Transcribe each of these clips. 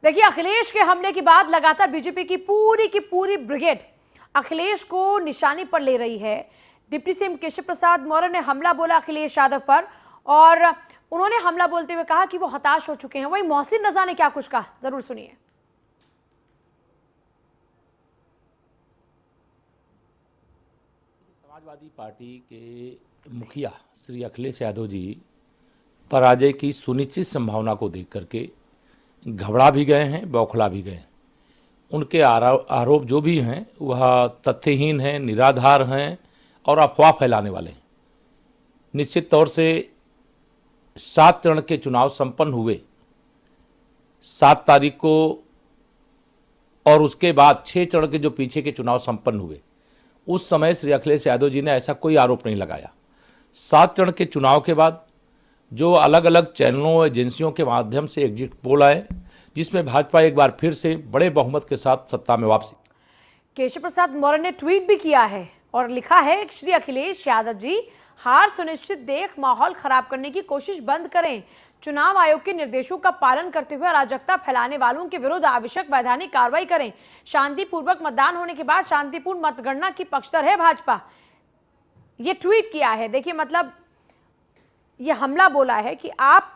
देखिए, अखिलेश के हमले के बाद लगातार बीजेपी की पूरी ब्रिगेड अखिलेश को निशाने पर ले रही है। डिप्टी सीएम केशव प्रसाद मौर्य ने हमला बोला अखिलेश यादव पर और उन्होंने हमला बोलते हुए कहा कि वो हताश हो चुके हैं। वहीं मोहसिन रजा ने क्या कुछ कहा, जरूर सुनिए। समाजवादी पार्टी के मुखिया श्री अखिलेश यादव जी पराजय की सुनिश्चित संभावना को देख करके घबरा भी गए हैं, बौखला भी गए हैं। उनके आरोप जो भी हैं वह तथ्यहीन हैं, निराधार हैं और अफवाह फैलाने वाले हैं। निश्चित तौर से 7 चरण के चुनाव संपन्न हुए 7 तारीख को और उसके बाद 6 चरण के जो पीछे के चुनाव संपन्न हुए उस समय श्री अखिलेश यादव जी ने ऐसा कोई आरोप नहीं लगाया। 7 चरण के चुनाव के बाद जो अलग अलग चैनलों एजेंसियों के माध्यम से एग्जिट पोल आए जिसमें भाजपा एक बार फिर से बड़े बहुमत के साथ सत्ता में वापसी। केशव प्रसाद मौर्य ने ट्वीट भी किया है और लिखा है, श्री अखिलेश यादव जी हार सुनिश्चित देख माहौल खराब करने की कोशिश बंद करें। चुनाव आयोग के निर्देशों का पालन करते हुए अराजकता फैलाने वालों के विरुद्ध आवश्यक वैधानिक कार्रवाई करें। शांतिपूर्वक मतदान होने के बाद शांतिपूर्ण मतगणना की पक्षधर है भाजपा। ये ट्वीट किया है। देखिए, मतलब ये हमला बोला है कि आप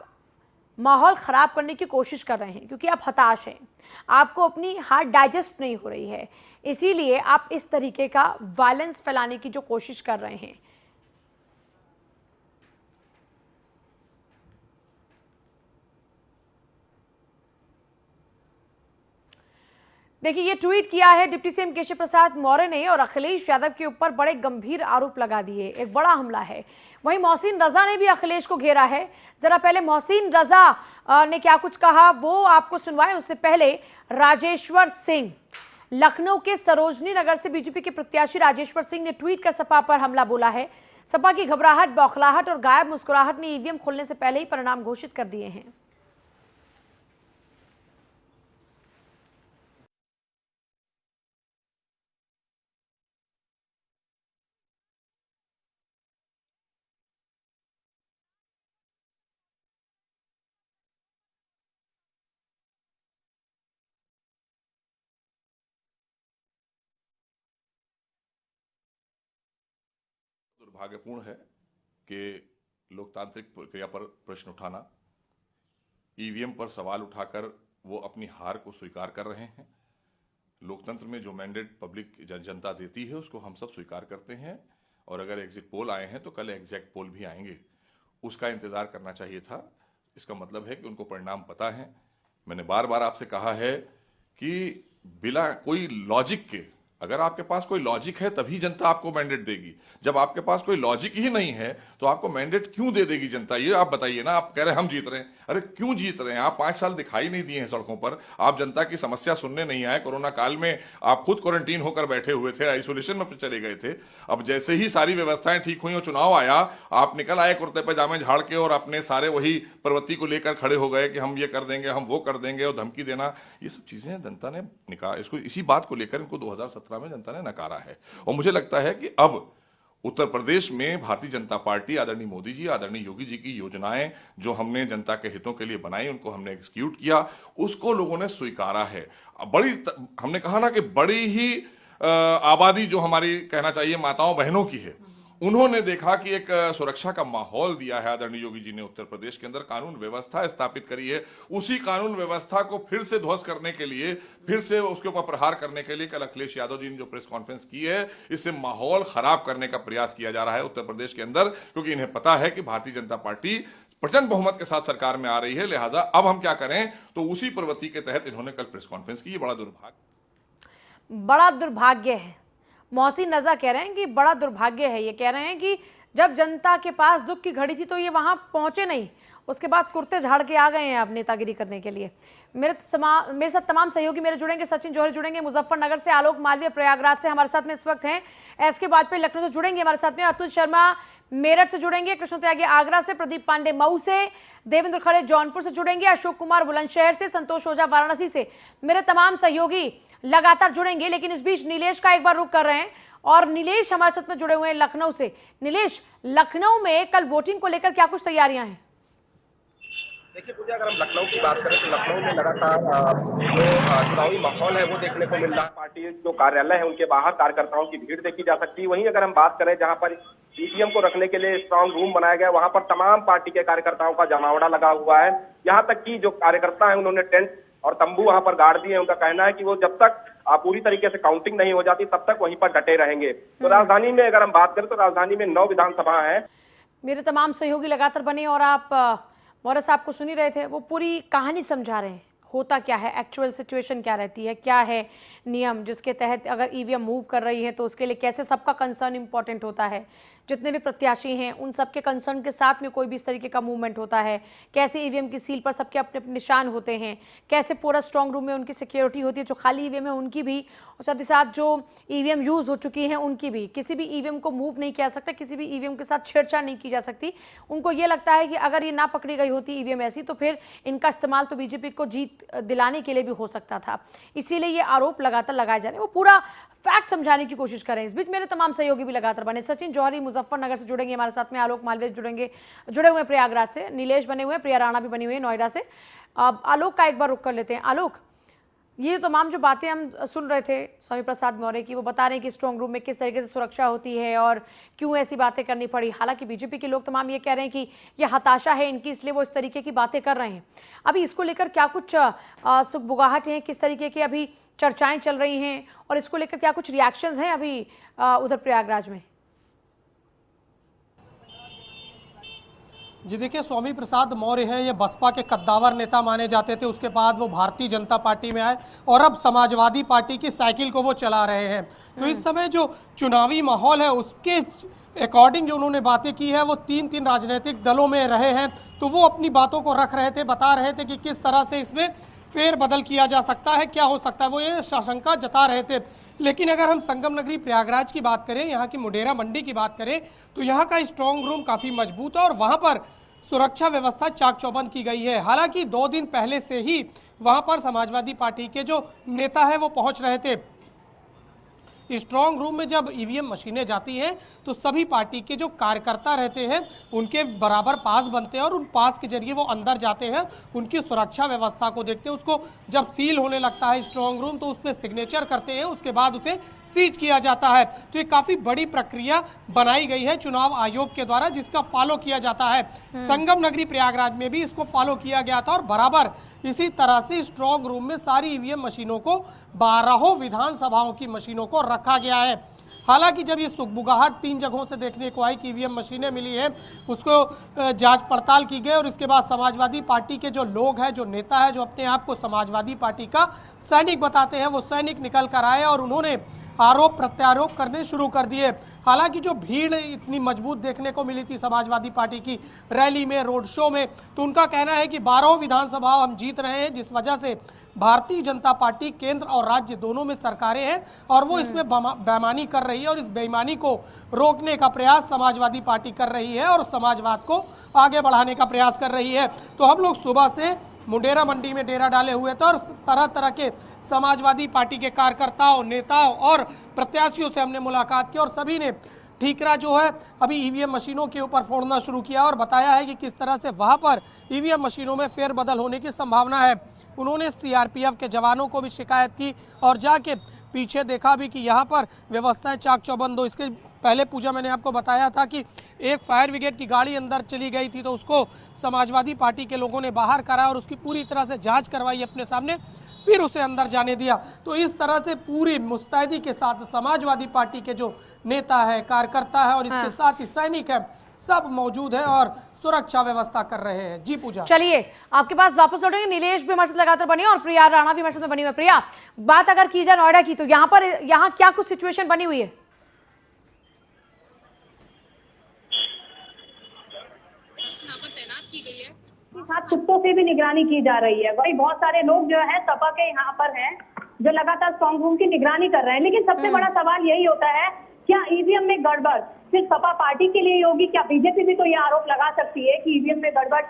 माहौल खराब करने की कोशिश कर रहे हैं क्योंकि आप हताश हैं, आपको अपनी हार डाइजेस्ट नहीं हो रही है, इसीलिए आप इस तरीके का वायलेंस फैलाने की जो कोशिश कर रहे हैं। देखिए, ये ट्वीट किया है डिप्टी सीएम केशव प्रसाद मौर्य ने और अखिलेश यादव के ऊपर बड़े गंभीर आरोप लगा दिए। एक बड़ा हमला है। वहीं मोहसिन रजा ने भी अखिलेश को घेरा है। जरा पहले मोहसिन रजा ने क्या कुछ कहा वो आपको सुनवाएं। उससे पहले राजेश्वर सिंह, लखनऊ के सरोजनी नगर से बीजेपी के प्रत्याशी राजेश्वर सिंह ने ट्वीट कर सपा पर हमला बोला है। सपा की घबराहट, बौखलाहट और गायब मुस्कुराहट ने ईवीएम खुलने से पहले ही परिणाम घोषित कर दिए हैं। दुर्भाग्यपूर्ण है कि लोकतांत्रिक प्रक्रिया पर प्रश्न उठाना, ईवीएम पर सवाल उठाकर वो अपनी हार को स्वीकार कर रहे हैं। लोकतंत्र में जो मैंडेट पब्लिक जनता देती है उसको हम सब स्वीकार करते हैं और अगर एग्जिट पोल आए हैं तो कल एग्जैक्ट पोल भी आएंगे, उसका इंतजार करना चाहिए था। इसका मतलब है कि उनको परिणाम पता है। मैंने बार बार आपसे कहा है कि बिना कोई लॉजिक के, अगर आपके पास कोई लॉजिक है तभी जनता आपको मैंडेट देगी। जब आपके पास कोई लॉजिक ही नहीं है तो आपको मैंडेट क्यों दे देगी जनता? ये आप बताइए ना। आप कह रहे हैं हम जीत रहे हैं, अरे क्यों जीत रहे हैं? आप 5 साल दिखाई नहीं दिए हैं सड़कों पर, आप जनता की समस्या सुनने नहीं आए। कोरोना काल में आप खुद क्वारंटीन होकर बैठे हुए थे, आइसोलेशन में चले गए थे। अब जैसे ही सारी व्यवस्थाएं ठीक हुई और चुनाव आया, आप निकल आए कुर्ते पैजामे झाड़ के और अपने सारे वही प्रवृत्ति को लेकर खड़े हो गए कि हम ये कर देंगे, हम वो कर देंगे और धमकी देना, ये सब चीजें जनता ने निकाल, इसको इसी बात को लेकर इनको 2017 में जनता ने नकारा है। और मुझे लगता है कि अब उत्तर प्रदेश में भारतीय जनता पार्टी, आदरणीय मोदी जी, आदरणीय योगी जी की योजनाएं जो हमने जनता के हितों के लिए बनाई, उनको हमने एग्जीक्यूट किया, उसको लोगों ने स्वीकारा है। हमने कहा ना कि बड़ी ही आबादी जो हमारी, कहना चाहिए माताओं बहनों की है, उन्होंने देखा कि एक सुरक्षा का माहौल दिया है आदरणीय योगी जी ने। उत्तर प्रदेश के अंदर कानून व्यवस्था स्थापित करी है, उसी कानून व्यवस्था को फिर से ध्वस्त करने के लिए, फिर से उसके ऊपर प्रहार करने के लिए कल अखिलेश यादव जी ने जो प्रेस कॉन्फ्रेंस की है, इससे माहौल खराब करने का प्रयास किया जा रहा है उत्तर प्रदेश के अंदर, क्योंकि इन्हें पता है कि भारतीय जनता पार्टी प्रचंड बहुमत के साथ सरकार में आ रही है। लिहाजा अब हम क्या करें, तो उसी प्रवृत्ति के तहत इन्होंने कल प्रेस कॉन्फ्रेंस की। ये बड़ा दुर्भाग्य है। मोहसिन रजा कह रहे हैं कि बड़ा दुर्भाग्य है। ये कह रहे हैं कि जब जनता के पास दुख की घड़ी थी तो ये वहां पहुंचे नहीं, उसके बाद कुर्ते झाड़ के आ गए हैं अब नेतागिरी करने के लिए। मेरे साथ तमाम सहयोगी मेरे जुड़ेंगे। सचिन जौहरी जुड़ेंगे मुजफ्फरनगर से, आलोक मालवीय प्रयागराज से हमारे साथ में इस वक्त हैं, एसके वाजपेयी लखनऊ से जुड़ेंगे हमारे साथ में, अतुल शर्मा मेरठ से जुड़ेंगे, कृष्ण त्यागी आगरा से, प्रदीप पांडे मऊ से, देवेंद्र खरे जौनपुर से जुड़ेंगे, अशोक कुमार बुलंदशहर से, संतोष ओझा वाराणसी से। मेरे तमाम सहयोगी लगातार जुड़ेंगे, लेकिन इस बीच नीलेश का एक बार रुख कर रहे हैं और नीलेश हमारे साथ में जुड़े हुए हैं लखनऊ से। नीलेश, लखनऊ में कल वोटिंग को लेकर क्या कुछ तैयारियां हैं? देखिए पूजा, अगर हम लखनऊ की बात करें तो लखनऊ में लगातार जो चुनावी माहौल है वो देखने को मिल रहा है। पार्टी जो कार्यालय है उनके बाहर कार्यकर्ताओं की भीड़ देखी जा सकती है। वहीं अगर हम बात करें जहां पर ईवीएम को रखने के लिए स्ट्रांग रूम बनाया गया, वहां पर तमाम पार्टी के कार्यकर्ताओं का जमावड़ा लगा हुआ है। यहाँ तक कि जो कार्यकर्ता है उन्होंने टेंट और तंबू वहां पर गाड़ दिए हैं। उनका कहना है कि वो जब तक पूरी तरीके से काउंटिंग नहीं हो जाती तब तक वहीं पर डटे रहेंगे। तो राजधानी में अगर हम बात करें तो राजधानी में 9 विधानसभा है। मेरे तमाम सहयोगी लगातार बने और आप मौर्य साहब को सुन ही रहे थे, वो पूरी कहानी समझा रहे हैं, होता क्या है, एक्चुअल सिचुएशन क्या रहती है, क्या है नियम जिसके तहत अगर ईवीएम मूव कर रही है तो उसके लिए कैसे सबका कंसर्न इंपॉर्टेंट होता है, जितने भी प्रत्याशी हैं उन सबके कंसर्न के साथ में कोई भी इस तरीके का मूवमेंट होता है, कैसे ईवीएम की सील पर सबके अपने अपने निशान होते हैं, कैसे पूरा स्ट्रांग रूम में उनकी सिक्योरिटी होती है, जो खाली ईवीएम है उनकी भी और साथ ही साथ जो ईवीएम यूज़ हो चुकी हैं उनकी भी। किसी भी ईवीएम को मूव नहीं किया सकता, किसी भी ईवीएम के साथ छेड़छाड़ नहीं की जा सकती। उनको ये लगता है कि अगर ये ना पकड़ी गई होती ईवीएम ऐसी तो फिर इनका इस्तेमाल तो बीजेपी को जीत दिलाने के लिए भी हो सकता था। इसीलिए ये आरोप लगातार लगाए जा रहे हैं, वो पूरा फैक्ट समझाने की कोशिश करें। इस बीच मेरे तमाम सहयोगी भी लगातार बने। सचिन जौहरी मुजफ्फरनगर से जुड़ेंगे हमारे साथ में, आलोक मालवीय जुड़े हुए हैं प्रयागराज से, नीलेश बने हुए हैं, प्रिया राणा भी बनी हुई है नोएडा से। आलोक का एक बार रुक कर लेते हैं। आलोक, ये तमाम जो बातें हम सुन रहे थे स्वामी प्रसाद मौर्य की, वो बता रहे हैं कि स्ट्रांग रूम में किस तरीके से सुरक्षा होती है और क्यों ऐसी बातें करनी पड़ी। हालांकि बीजेपी के लोग तमाम ये कह रहे हैं कि ये हताशा है इनकी, इसलिए वो इस तरीके की बातें कर रहे हैं। अभी इसको लेकर क्या कुछ सुगबुगाहट है, किस तरीके की अभी चर्चाएं चल रही हैं और इसको लेकर क्या कुछ रिएक्शंस हैं अभी उधर प्रयागराज में? जी देखिए, स्वामी प्रसाद मौर्य हैं, ये बसपा के कद्दावर नेता माने जाते थे। उसके बाद वो भारतीय जनता पार्टी में आए और अब समाजवादी पार्टी की साइकिल को वो चला रहे हैं। तो इस समय जो चुनावी माहौल है उसके अकॉर्डिंग जो उन्होंने बातें की है, वो तीन राजनीतिक दलों में रहे हैं तो वो अपनी बातों को रख रहे थे, बता रहे थे कि किस तरह से इसमें फेरबदल किया जा सकता है, क्या हो सकता है, वो ये आशंका जता रहे थे। लेकिन अगर हम संगम नगरी प्रयागराज की बात करें, यहाँ की मुडेरा मंडी की बात करें, तो यहाँ का स्ट्रांग रूम काफ़ी मजबूत है और वहाँ पर सुरक्षा व्यवस्था चाक चौबंद की गई है। हालांकि 2 दिन पहले से ही वहाँ पर समाजवादी पार्टी के जो नेता है वो पहुँच रहे थे। स्ट्रांग रूम में जब ईवीएम मशीनें जाती हैं तो सभी पार्टी के जो कार्यकर्ता रहते हैं उनके बराबर पास बनते हैं और उन पास के जरिए वो अंदर जाते हैं, उनकी सुरक्षा व्यवस्था को देखते हैं। उसको जब सील होने लगता है स्ट्रांग रूम तो उस पर सिग्नेचर करते हैं, उसके बाद उसे सीज किया जाता है। तो ये काफ़ी बड़ी प्रक्रिया बनाई गई है चुनाव आयोग के द्वारा, जिसका फॉलो किया जाता है। संगम नगरी प्रयागराज में भी इसको फॉलो किया गया था और बराबर इसी तरह से स्ट्रांग रूम में सारी ईवीएम मशीनों को 12 विधानसभाओं की मशीनों को रखा गया है। हालांकि जब ये सुगबुगाहट 3 जगहों से देखने को आई कि ईवीएम मशीनें मिली है, उसको जांच पड़ताल की गई और इसके बाद समाजवादी पार्टी के जो लोग हैं, जो नेता है, जो अपने आप को समाजवादी पार्टी का सैनिक बताते हैं, वो सैनिक निकल कर आए और उन्होंने आरोप प्रत्यारोप करने शुरू कर दिए। हालांकि जो भीड़ इतनी मजबूत देखने को मिली थी समाजवादी पार्टी की रैली में, रोड शो में, तो उनका कहना है कि 12 विधानसभा हम जीत रहे हैं, जिस वजह से भारतीय जनता पार्टी केंद्र और राज्य दोनों में सरकारें हैं और वो इसमें बेईमानी कर रही है और इस बेईमानी को रोकने का प्रयास समाजवादी पार्टी कर रही है और समाजवाद को आगे बढ़ाने का प्रयास कर रही है। तो हम लोग सुबह से मुंडेरा मंडी में डेरा डाले हुए थे और तरह तरह के समाजवादी पार्टी के कार्यकर्ताओं, नेताओं और प्रत्याशियों से हमने मुलाकात की और सभी ने ठीकरा जो है अभी ईवीएम मशीनों के ऊपर फोड़ना शुरू किया और बताया है कि किस तरह से वहां पर ईवीएम मशीनों में फेरबदल होने की संभावना है। उन्होंने सीआरपीएफ के जवानों को भी शिकायत की और जाके पीछे देखा भी कि यहाँ पर व्यवस्थाएं चाक चौबंद हो। इसके पहले पूजा मैंने आपको बताया था कि एक फायर ब्रिगेड की गाड़ी अंदर चली गई थी तो उसको समाजवादी पार्टी के लोगों ने बाहर करा और उसकी पूरी तरह से जांच करवाई अपने सामने, फिर उसे अंदर जाने दिया। तो इस तरह से पूरी मुस्तैदी के साथ समाजवादी पार्टी के जो नेता है, कार्यकर्ता है और इसके साथ ही सैनिक है, सब मौजूद है और सुरक्षा व्यवस्था कर रहे हैं। जी पूजा, चलिए आपके पास वापस लौटेंगे। नीलेश भी हमारे साथ लगातार बनी है और प्रिया राणा भी हमारे साथ बनी हुई है। प्रिया, बात अगर की जाए नोएडा की तो यहाँ क्या कुछ सिचुएशन बनी हुई है? साथ कुत्तों से भी निगरानी की जा रही है। वही बहुत सारे लोग जो है सपा के यहाँ पर हैं जो लगातार स्ट्रांग रूम की निगरानी कर रहे हैं। लेकिन सबसे बड़ा सवाल यही होता है, क्या ईवीएम में गड़बड़ सिर्फ सपा पार्टी के लिए होगी? क्या बीजेपी भी तो ये आरोप लगा सकती है कि ईवीएम में गड़बड़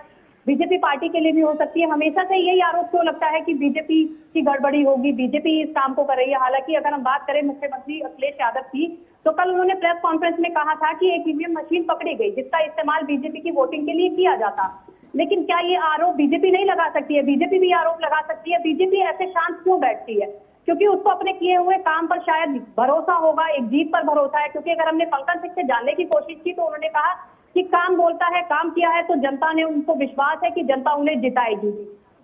बीजेपी पार्टी के लिए भी हो सकती है? हमेशा से यही आरोप क्यों लगता है कि बीजेपी की गड़बड़ी होगी, बीजेपी इस काम को कर रही है? हालांकि अगर हम बात करें मुख्यमंत्री अखिलेश यादव की, तो कल उन्होंने प्रेस कॉन्फ्रेंस में कहा था कि एक ईवीएम मशीन पकड़ी गई जिसका इस्तेमाल बीजेपी की वोटिंग के लिए किया जाता। लेकिन क्या ये आरोप बीजेपी नहीं लगा सकती है? बीजेपी भी आरोप लगा सकती है। बीजेपी ऐसे शांत क्यों बैठती है? क्योंकि उसको अपने किए हुए काम पर शायद भरोसा होगा, एक जीत पर भरोसा है। क्योंकि अगर हमने पंकज सिंह से जानने की कोशिश की तो उन्होंने कहा कि काम बोलता है, काम किया है तो जनता ने, उनको विश्वास है कि जनता उन्हें जिताएगी।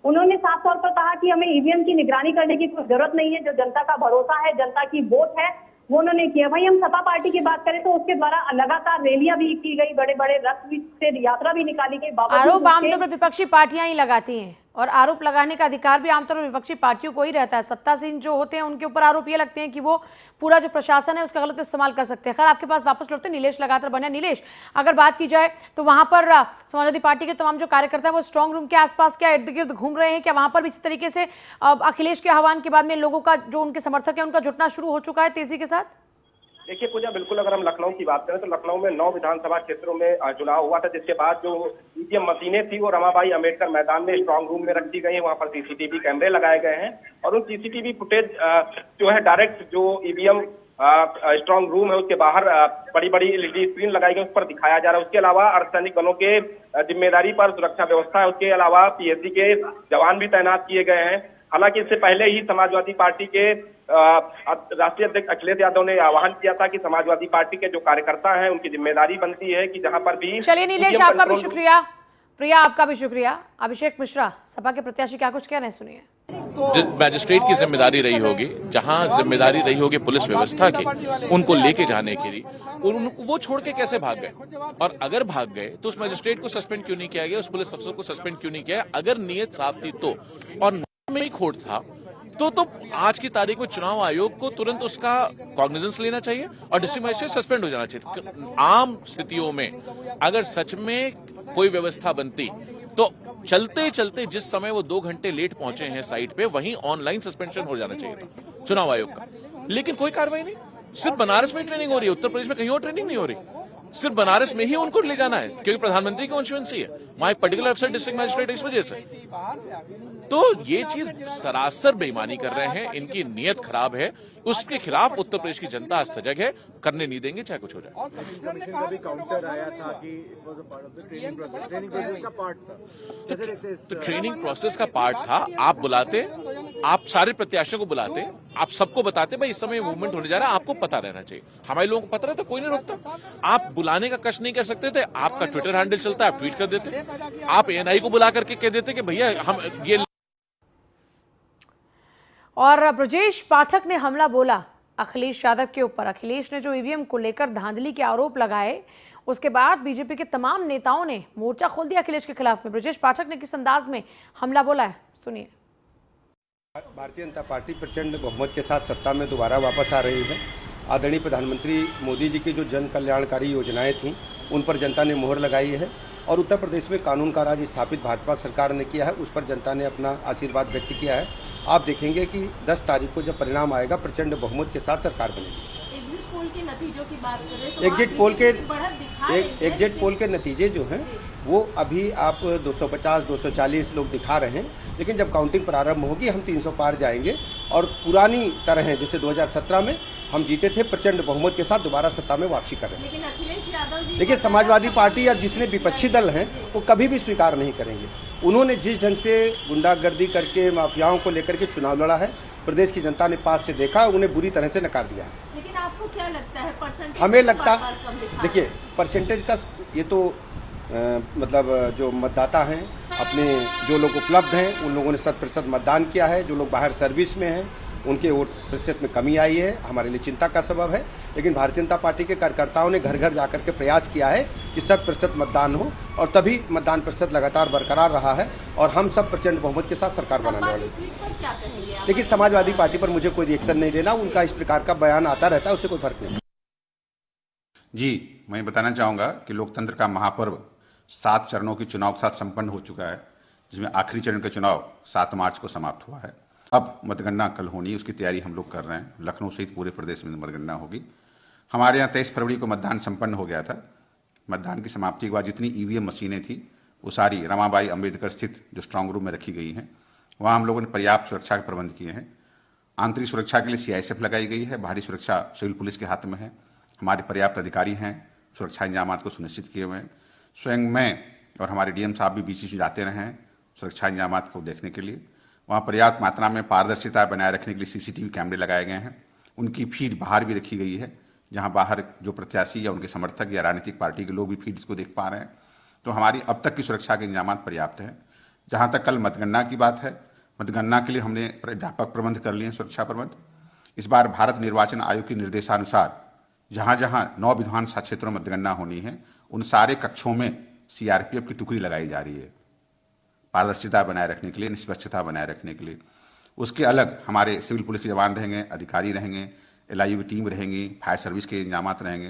उन्होंने साफ तौर पर कहा कि हमें ईवीएम की निगरानी करने की कोई जरूरत नहीं है, जो जनता का भरोसा है, जनता की वोट है, वो उन्होंने किया। वहीं हम सपा पार्टी की बात करें तो उसके द्वारा लगातार रैलियां भी की गई, बड़े बड़े रथ से यात्रा भी निकाली गई। आरोप आमतौर पर विपक्षी पार्टियां ही लगाती हैं और आरोप लगाने का अधिकार भी आमतौर पर विपक्षी पार्टियों को ही रहता है। सत्तासीन जो होते हैं उनके ऊपर आरोप ये लगते हैं कि वो पूरा जो प्रशासन है उसका गलत इस्तेमाल कर सकते हैं। खैर, आपके पास वापस लौटते हैं। नीलेश लगातार बने। नीलेश, अगर बात की जाए तो वहां पर समाजवादी पार्टी के तमाम जो कार्यकर्ता है वो स्ट्रांग रूम के आसपास क्या इर्द गिर्द घूम रहे हैं? क्या वहां पर भी इसी तरीके से अखिलेश के आह्वान के बाद में लोगों का, जो उनके समर्थक है, उनका जुटना शुरू हो चुका है तेजी के साथ? देखिए पूजा, बिल्कुल अगर हम लखनऊ की बात करें तो लखनऊ में 9 विधानसभा क्षेत्रों में चुनाव हुआ था, जिसके बाद जो ईवीएम मशीनें थी वो रमाबाई अंबेडकर मैदान में स्ट्रांग रूम में रखी गई है। वहां पर सीसीटीवी कैमरे लगाए गए हैं और उन सीसीटीवी फुटेज जो है डायरेक्ट जो ईवीएम स्ट्रांग रूम है उसके बाहर बड़ी बड़ी एलईडी स्क्रीन लगाई गई, उस पर दिखाया जा रहा है। उसके अलावा अर्धसैनिक बलों के जिम्मेदारी पर सुरक्षा व्यवस्था है। उसके अलावा पीएससी के जवान भी तैनात किए गए हैं। हालांकि इससे पहले ही समाजवादी पार्टी के राष्ट्रीय अध्यक्ष अखिलेश यादव ने आह्वान किया था कि समाजवादी पार्टी के जो कार्यकर्ता हैं उनकी जिम्मेदारी बनती है कि जहां पर भी। चलिए नीलेश, आपका भी शुक्रिया। प्रिया, आपका भी शुक्रिया। अभिषेक मिश्रा, सपा के प्रत्याशी, क्या कुछ कह रहे हैं, सुनिए। मैजिस्ट्रेट की जिम्मेदारी रही होगी, जहां जिम्मेदारी रही होगी पुलिस व्यवस्था की, उनको लेके जाने के लिए, और उनको वो छोड़ के कैसे भाग गए? और अगर भाग गए तो उस मैजिस्ट्रेट को सस्पेंड क्यों नहीं किया गया? उस पुलिस अफसर को सस्पेंड क्यों नहीं किया? अगर नीयत साफ थी तो, और में ही खोट था तो आज की तारीख में चुनाव आयोग को तुरंत उसका कॉग्निजेंस लेना चाहिए और डिस्ट्रिक्ट मजिस्ट्रेट सस्पेंड हो जाना चाहिए। आम स्थितियों में अगर सच में कोई व्यवस्था बनती तो चलते चलते जिस समय वो 2 घंटे लेट पहुंचे हैं साइट पे, वहीं ऑनलाइन सस्पेंशन हो जाना चाहिए था चुनाव आयोग का। लेकिन कोई कार्रवाई नहीं। सिर्फ बनारस में ट्रेनिंग हो रही है, उत्तर प्रदेश में कहीं और ट्रेनिंग नहीं हो रही। सिर्फ बनारस में ही उनको ले जाना है क्योंकि प्रधानमंत्री की कॉन्स्टिट्यूएंसी है, वहां एक पर्टिकुलर अफसर डिस्ट्रिक्ट मजिस्ट्रेट इस वजह से। तो ये चीज सरासर बेईमानी कर रहे हैं, इनकी नीयत खराब है। उसके खिलाफ उत्तर प्रदेश की जनता सजग है, करने नहीं देंगे चाहे कुछ हो जाए। कमीशन का भी काउंटर आया था कि ट्रेनिंग प्रोसेस का पार्ट था। तो ट्रेनिंग प्रोसेस का पार्ट था। आप बुलाते, आप सारे प्रत्याशियों को बुलाते, आप सबको बताते भाई इस समय मूवमेंट होने जा रहा है, आपको पता रहना चाहिए। हमारे लोगों को पता रहता, कोई नहीं रोकता। आप बुलाने का कष्ट नहीं कर सकते थे, आपका ट्विटर हैंडल चलता है, आप ट्वीट कर देते, आप एएनआई को बुला करके कह देते कि भैया हम ये। और ब्रजेश पाठक ने हमला बोला अखिलेश यादव के ऊपर। अखिलेश ने जो ईवीएम को लेकर धांधली के आरोप लगाए, उसके बाद बीजेपी के तमाम नेताओं ने मोर्चा खोल दिया अखिलेश के खिलाफ में। ब्रजेश पाठक ने किस अंदाज में हमला बोला है, सुनिए। भारतीय जनता पार्टी प्रचंड बहुमत के साथ सत्ता में दोबारा वापस आ रही है। आदरणीय प्रधानमंत्री मोदी जी की जो जन कल्याणकारी योजनाएं थीं उन पर जनता ने मोहर लगाई है और उत्तर प्रदेश में कानून का राज स्थापित भाजपा सरकार ने किया है, उस पर जनता ने अपना आशीर्वाद व्यक्त किया है। आप देखेंगे कि 10 तारीख को जब परिणाम आएगा प्रचंड बहुमत के साथ सरकार बनेगी। एग्जिट पोल के नतीजों की बात करें तो एग्जिट पोल के नतीजे जो हैं वो अभी आप 250-240 लोग दिखा रहे हैं, लेकिन जब काउंटिंग प्रारंभ होगी हम 300 पार जाएंगे और पुरानी तरह है जैसे 2017 में हम जीते थे, प्रचंड बहुमत के साथ दोबारा सत्ता में वापसी कर रहे हैं। लेकिन अखिलेश यादव जी, देखिए समाजवादी पार्टी या जिसने विपक्षी दल हैं वो कभी भी स्वीकार नहीं करेंगे। उन्होंने जिस ढंग से गुंडागर्दी करके माफियाओं को लेकर के चुनाव लड़ा है, प्रदेश की जनता ने पास से देखा, उन्हें बुरी तरह से नकार दिया है। लेकिन आपको क्या लगता है परसेंटेज? हमें लगता, देखिए परसेंटेज का ये तो मतलब जो मतदाता हैं अपने जो लोग उपलब्ध हैं उन लोगों ने 100% मतदान किया है। जो लोग बाहर सर्विस में हैं उनके वोट प्रतिशत में कमी आई है, हमारे लिए चिंता का सबब है। लेकिन भारतीय जनता पार्टी के कार्यकर्ताओं ने घर घर जाकर के प्रयास किया है कि 100% मतदान हो और तभी मतदान प्रतिशत लगातार बरकरार रहा है और हम सब प्रचंड बहुमत के साथ सरकार बनाने वाले हैं। लेकिन समाजवादी पार्टी पर मुझे कोई रिएक्शन नहीं देना, उनका इस प्रकार का बयान आता रहता है, उससे कोई फर्क नहीं। जी, मैं बताना चाहूँगा कि लोकतंत्र का महापर्व 7 चरणों की चुनाव के साथ संपन्न हो चुका है, जिसमें आखिरी चरण का चुनाव 7 मार्च को समाप्त हुआ है। अब मतगणना कल होनी है, उसकी तैयारी हम लोग कर रहे हैं। लखनऊ सहित पूरे प्रदेश में मतगणना होगी। हमारे यहाँ 23 फरवरी को मतदान संपन्न हो गया था। मतदान की समाप्ति के बाद जितनी ईवीएम मशीनें थी वो सारी रमाबाई अंबेडकर स्थित जो स्ट्रांग रूम में रखी गई हैं। वहाँ हम लोगों ने पर्याप्त सुरक्षा के प्रबंध किए हैं। आंतरिक सुरक्षा के लिए सीआईएसएफ लगाई गई है, बाहरी सुरक्षा सिविल पुलिस के हाथ में है। हमारे पर्याप्त अधिकारी हैं, सुरक्षा इंतजाम को सुनिश्चित किए हुए हैं। स्वयं मैं और हमारे डीएम साहब भी बीच बीच में जाते रहे हैं सुरक्षा इंतजाम को देखने के लिए। वहाँ पर्याप्त मात्रा में पारदर्शिता बनाए रखने के लिए सीसीटीवी कैमरे लगाए गए हैं। उनकी फीड बाहर भी रखी गई है, जहाँ बाहर जो प्रत्याशी या उनके समर्थक या राजनीतिक पार्टी के लोग भी फीड्स को देख पा रहे हैं। तो हमारी अब तक की सुरक्षा के इंतजाम पर्याप्त हैं। जहाँ तक कल मतगणना की बात है, मतगणना के लिए हमने व्यापक प्रबंध कर लिए हैं, सुरक्षा प्रबंध। इस बार भारत निर्वाचन आयोग के निर्देशानुसार जहाँ जहाँ 9 विधानसभा क्षेत्रों में मतगणना होनी है, उन सारे कक्षों में सीआरपीएफ की टुकड़ी लगाई जा रही है, पारदर्शिता बनाए रखने के लिए, निष्पक्षता बनाए रखने के लिए। उसके अलग हमारे सिविल पुलिस के जवान रहेंगे, अधिकारी रहेंगे, एलआईयू की टीम रहेंगी, फायर सर्विस के इंतजाम रहेंगे।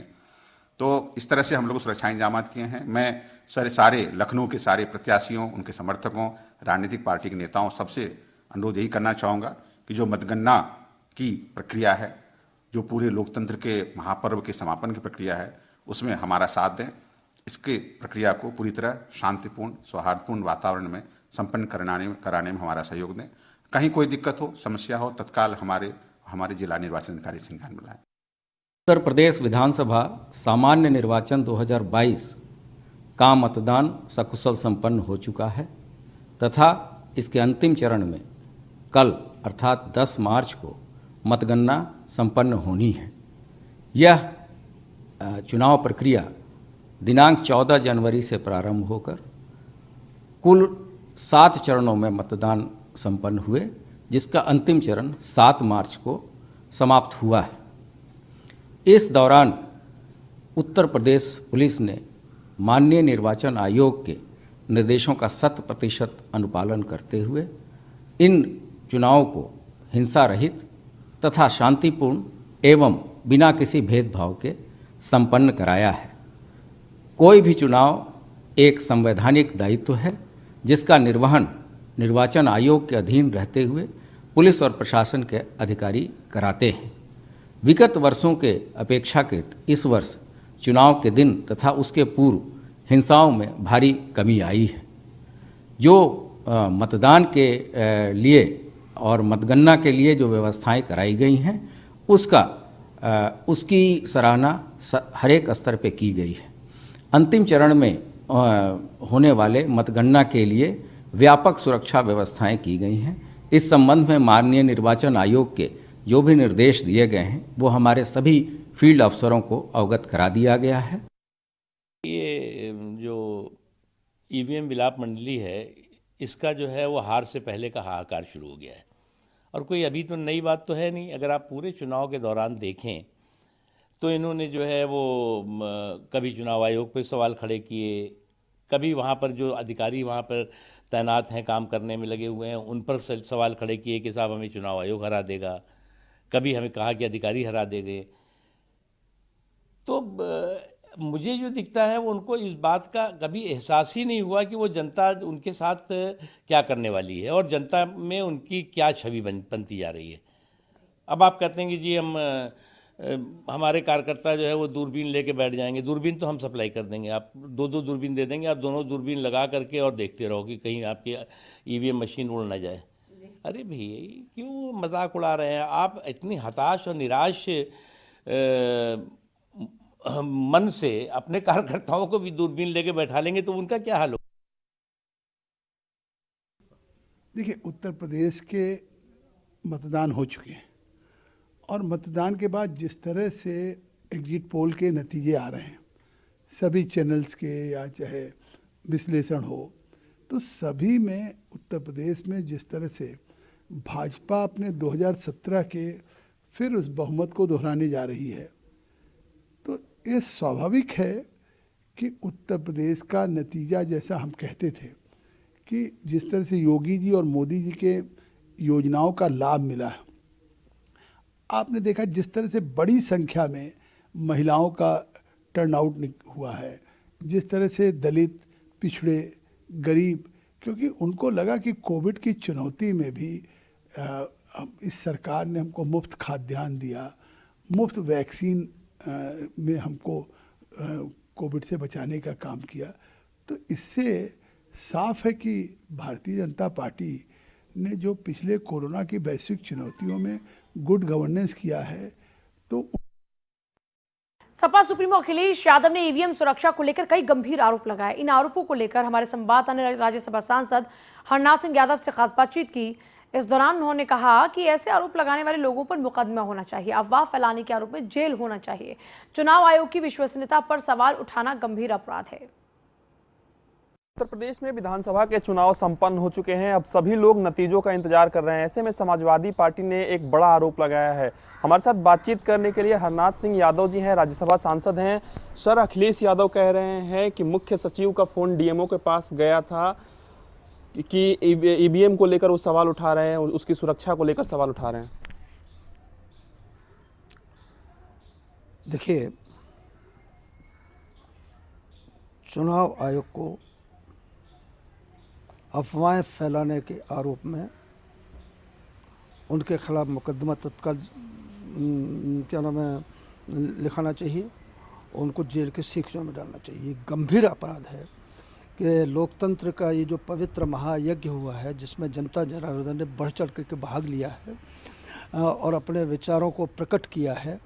तो इस तरह से हम लोग सुरक्षा इंतजाम किए हैं। मैं सारे लखनऊ के सारे प्रत्याशियों, उनके समर्थकों, राजनीतिक पार्टी के नेताओं सबसे अनुरोध यही करना चाहूँगा कि जो मतगणना की प्रक्रिया है, जो पूरे लोकतंत्र के महापर्व के समापन की प्रक्रिया है, उसमें हमारा साथ दें। इसके प्रक्रिया को पूरी तरह शांतिपूर्ण, सौहार्दपूर्ण वातावरण में संपन्न कराने में हमारा सहयोग दें। कहीं कोई दिक्कत हो, समस्या हो, तत्काल हमारे जिला निर्वाचन अधिकारी से ध्यान बुलाएं। उत्तर प्रदेश विधानसभा सामान्य निर्वाचन 2022 का मतदान सकुशल संपन्न हो चुका है तथा इसके अंतिम चरण में कल अर्थात 10 मार्च को मतगणना संपन्न होनी है। यह चुनाव प्रक्रिया दिनांक 14 जनवरी से प्रारंभ होकर कुल 7 चरणों में मतदान संपन्न हुए, जिसका अंतिम चरण 7 मार्च को समाप्त हुआ है। इस दौरान उत्तर प्रदेश पुलिस ने माननीय निर्वाचन आयोग के निर्देशों का 100% अनुपालन करते हुए इन चुनावों को हिंसा रहित तथा शांतिपूर्ण एवं बिना किसी भेदभाव के संपन्न कराया है। कोई भी चुनाव एक संवैधानिक दायित्व है, जिसका निर्वहन निर्वाचन आयोग के अधीन रहते हुए पुलिस और प्रशासन के अधिकारी कराते हैं। विगत वर्षों के अपेक्षाकृत इस वर्ष चुनाव के दिन तथा उसके पूर्व हिंसाओं में भारी कमी आई है। जो मतदान के लिए और मतगणना के लिए जो व्यवस्थाएं कराई गई हैं, उसकी सराहना हर एक स्तर पे की गई है। अंतिम चरण में होने वाले मतगणना के लिए व्यापक सुरक्षा व्यवस्थाएं की गई हैं। इस संबंध में माननीय निर्वाचन आयोग के जो भी निर्देश दिए गए हैं, वो हमारे सभी फील्ड अफसरों को अवगत करा दिया गया है। ये जो ईवीएम विलाप मंडली है, इसका जो है वो हार से पहले का हाहाकार शुरू हो गया है और कोई अभी तो नई बात तो है नहीं। अगर आप पूरे चुनाव के दौरान देखें तो इन्होंने जो है वो कभी चुनाव आयोग पे सवाल खड़े किए, कभी वहाँ पर जो अधिकारी वहाँ पर तैनात हैं, काम करने में लगे हुए हैं, उन पर सवाल खड़े किए कि साहब हमें चुनाव आयोग हरा देगा, कभी हमें कहा कि अधिकारी हरा देंगे। तो मुझे जो दिखता है वो उनको इस बात का कभी एहसास ही नहीं हुआ कि वो जनता उनके साथ क्या करने वाली है और जनता में उनकी क्या छवि बनती जा रही है। अब आप कहते हैं कि जी हमारे कार्यकर्ता जो है वो दूरबीन लेके बैठ जाएंगे। दूरबीन तो हम सप्लाई कर देंगे, आप 2-2 दूरबीन दे देंगे, आप दोनों दूरबीन लगा करके और देखते रहो कि कहीं आपकी ईवीएम मशीन उड़ ना जाए। अरे भैया क्यों मजाक उड़ा रहे हैं आप? इतनी हताश और निराश मन से अपने कार्यकर्ताओं को भी दूरबीन लेके बैठा लेंगे तो उनका क्या हाल होगा? देखिए, उत्तर प्रदेश के मतदान हो चुके हैं और मतदान के बाद जिस तरह से एग्जिट पोल के नतीजे आ रहे हैं, सभी चैनल्स के या चाहे विश्लेषण हो, तो सभी में उत्तर प्रदेश में जिस तरह से भाजपा अपने 2017 के फिर उस बहुमत को दोहराने जा रही है, तो ये स्वाभाविक है कि उत्तर प्रदेश का नतीजा, जैसा हम कहते थे कि जिस तरह से योगी जी और मोदी जी के योजनाओं का लाभ मिला है, आपने देखा जिस तरह से बड़ी संख्या में महिलाओं का टर्नआउट हुआ है, जिस तरह से दलित, पिछड़े, गरीब, क्योंकि उनको लगा कि कोविड की चुनौती में भी इस सरकार ने हमको मुफ्त खाद्यान्न दिया, मुफ्त वैक्सीन में हमको कोविड से बचाने का काम किया। तो इससे साफ है कि भारतीय जनता पार्टी ने जो पिछले कोरोना की वैश्विक चुनौतियों में गुड गवर्नेंस किया है, तो सपा सुप्रीमो अखिलेश यादव ने ईवीएम सुरक्षा को लेकर कई गंभीर आरोप लगाए। इन आरोपों को लेकर हमारे संवाददाता ने राज्यसभा सांसद हरनाथ सिंह यादव से खास बातचीत की। इस दौरान उन्होंने कहा कि ऐसे आरोप लगाने वाले लोगों पर मुकदमा होना चाहिए, अफवाह फैलाने के आरोप में जेल होना चाहिए। चुनाव आयोग की विश्वसनीयता पर सवाल उठाना गंभीर अपराध है। उत्तर प्रदेश में विधानसभा के चुनाव संपन्न हो चुके हैं। अब सभी लोग नतीजों का इंतजार कर रहे हैं। ऐसे में समाजवादी पार्टी ने एक बड़ा आरोप लगाया है। हमारे साथ बातचीत करने के लिए हरनाथ सिंह यादव जी हैं, राज्यसभा सांसद हैं। सर, अखिलेश यादव कह रहे हैं कि मुख्य सचिव का फोन डीएमओ के पास गया था कि ईवीएम को लेकर वो सवाल उठा रहे हैं, उसकी सुरक्षा को लेकर सवाल उठा रहे हैं। देखिए, चुनाव आयोग को अफवाहें फैलाने के आरोप में उनके खिलाफ मुकदमा तत्काल क्या नाम है लिखाना चाहिए, उनको जेल के शिक्षों में डालना चाहिए। ये गंभीर अपराध है कि लोकतंत्र का ये जो पवित्र महायज्ञ हुआ है, जिसमें जनता जनार्दन ने बढ़ चढ़ करके भाग लिया है और अपने विचारों को प्रकट किया है,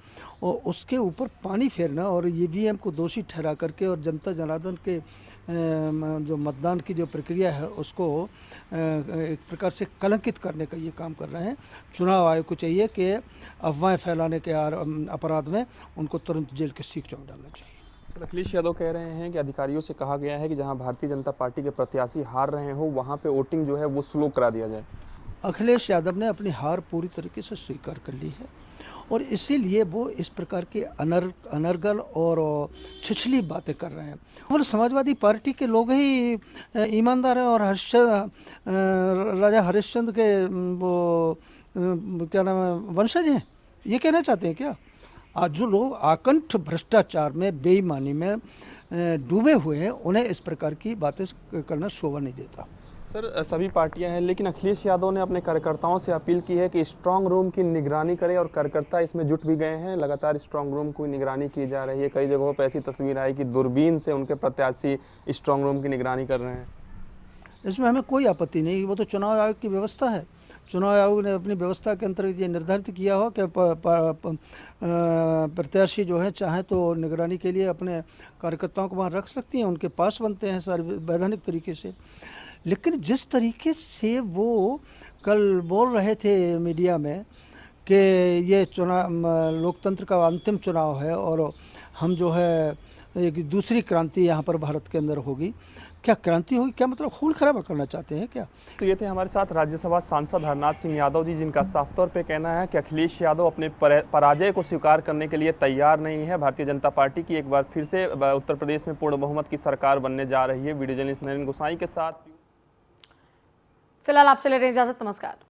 और उसके ऊपर पानी फेरना और ईवीएम को दोषी ठहरा करके और जनता जनार्दन के जो मतदान की जो प्रक्रिया है उसको एक प्रकार से कलंकित करने का ये काम कर रहे हैं। चुनाव आयोग को चाहिए कि अफवाहें फैलाने के अपराध में उनको तुरंत जेल के शिक्षों में डालना चाहिए। अखिलेश यादव कह रहे हैं कि अधिकारियों से कहा गया है कि जहां भारतीय जनता पार्टी के प्रत्याशी हार रहे हो वहां पे वोटिंग जो है वो स्लो करा दिया जाए। अखिलेश यादव ने अपनी हार पूरी तरीके से स्वीकार कर ली है और इसीलिए वो इस प्रकार के अनर्गल और छिछली बातें कर रहे हैं। और समाजवादी पार्टी के लोग ही ईमानदार हैं और राजा हरिश्चंद्र के वो क्या नाम है वंशज हैं, ये कहना चाहते हैं क्या? आज जो लोग आकंठ भ्रष्टाचार में, बेईमानी में डूबे हुए हैं, उन्हें इस प्रकार की बातें करना शोभा नहीं देता। सर, सभी पार्टियां हैं, लेकिन अखिलेश यादव ने अपने कार्यकर्ताओं से अपील की है कि स्ट्रांग रूम की निगरानी करें और कार्यकर्ता इसमें जुट भी गए हैं। लगातार स्ट्रांग रूम की निगरानी की जा रही है। कई जगहों पर ऐसी तस्वीर आई कि दूरबीन से उनके प्रत्याशी स्ट्रांग रूम की निगरानी कर रहे हैं। इसमें हमें कोई आपत्ति नहीं, वो तो चुनाव आयोग की व्यवस्था है। चुनाव आयोग ने अपनी व्यवस्था के अंतर्गत ये निर्धारित किया हो कि प्रत्याशी जो है चाहे तो निगरानी के लिए अपने कार्यकर्ताओं को वहाँ रख सकती हैं, उनके पास बनते हैं सारे वैधानिक तरीके से। लेकिन जिस तरीके से वो कल बोल रहे थे मीडिया में कि ये चुनाव लोकतंत्र का अंतिम चुनाव है और हम जो है एक दूसरी क्रांति यहाँ पर भारत के अंदर होगी, क्या क्रांति होगी? क्या मतलब खून खराबा करना चाहते हैं क्या? तो ये थे हमारे साथ राज्यसभा सांसद हरनाथ सिंह यादव जी, जिनका साफ तौर पे कहना है कि अखिलेश यादव अपने पराजय को स्वीकार करने के लिए तैयार नहीं है। भारतीय जनता पार्टी की एक बार फिर से उत्तर प्रदेश में पूर्ण बहुमत की सरकार बनने जा रही है। वीडियो जर्नलिस्ट नरेंद्र गोसाई के साथ फिलहाल आपसे ले रहे हैं इजाजत। नमस्कार।